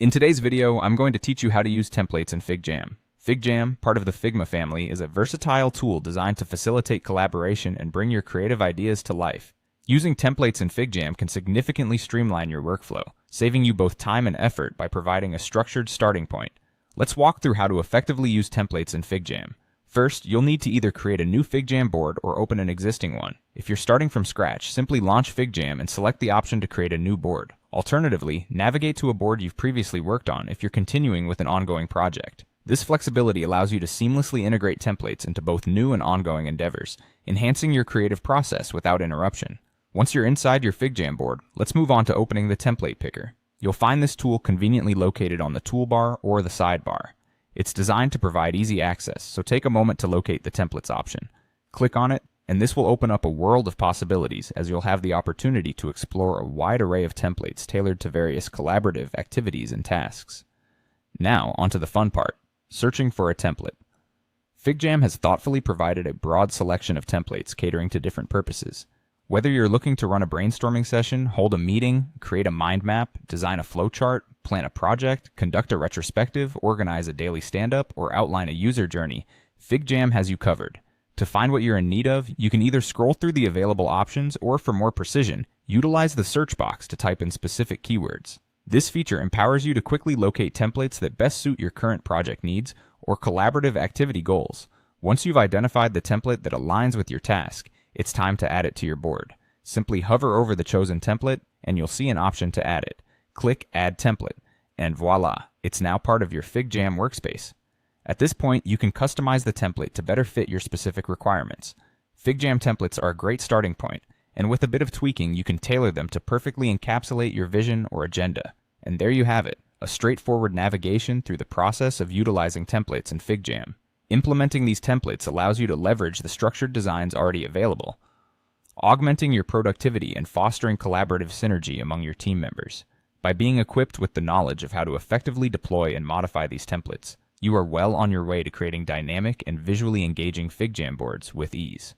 In today's video, I'm going to teach you how to use templates in FigJam. FigJam, part of the Figma family, is a versatile tool designed to facilitate collaboration and bring your creative ideas to life. Using templates in FigJam can significantly streamline your workflow, saving you both time and effort by providing a structured starting point. Let's walk through how to effectively use templates in FigJam. First, you'll need to either create a new FigJam board or open an existing one. If you're starting from scratch, simply launch FigJam and select the option to create a new board. Alternatively, navigate to a board you've previously worked on if you're continuing with an ongoing project. This flexibility allows you to seamlessly integrate templates into both new and ongoing endeavors, enhancing your creative process without interruption. Once you're inside your FigJam board, let's move on to opening the template picker. You'll find this tool conveniently located on the toolbar or the sidebar. It's designed to provide easy access, so take a moment to locate the templates option. Click on it, and this will open up a world of possibilities as you'll have the opportunity to explore a wide array of templates tailored to various collaborative activities and tasks. Now, onto the fun part, searching for a template. FigJam has thoughtfully provided a broad selection of templates catering to different purposes. Whether you're looking to run a brainstorming session, hold a meeting, create a mind map, design a flowchart, plan a project, conduct a retrospective, organize a daily stand-up, or outline a user journey, FigJam has you covered. To find what you're in need of, you can either scroll through the available options or, for more precision, utilize the search box to type in specific keywords. This feature empowers you to quickly locate templates that best suit your current project needs or collaborative activity goals. Once you've identified the template that aligns with your task, it's time to add it to your board. Simply hover over the chosen template, and you'll see an option to add it. Click Add Template, and voila, it's now part of your FigJam workspace. At this point, you can customize the template to better fit your specific requirements. FigJam templates are a great starting point, and with a bit of tweaking, you can tailor them to perfectly encapsulate your vision or agenda. And there you have it, a straightforward navigation through the process of utilizing templates in FigJam. Implementing these templates allows you to leverage the structured designs already available, augmenting your productivity and fostering collaborative synergy among your team members. By being equipped with the knowledge of how to effectively deploy and modify these templates, you are well on your way to creating dynamic and visually engaging FigJam boards with ease.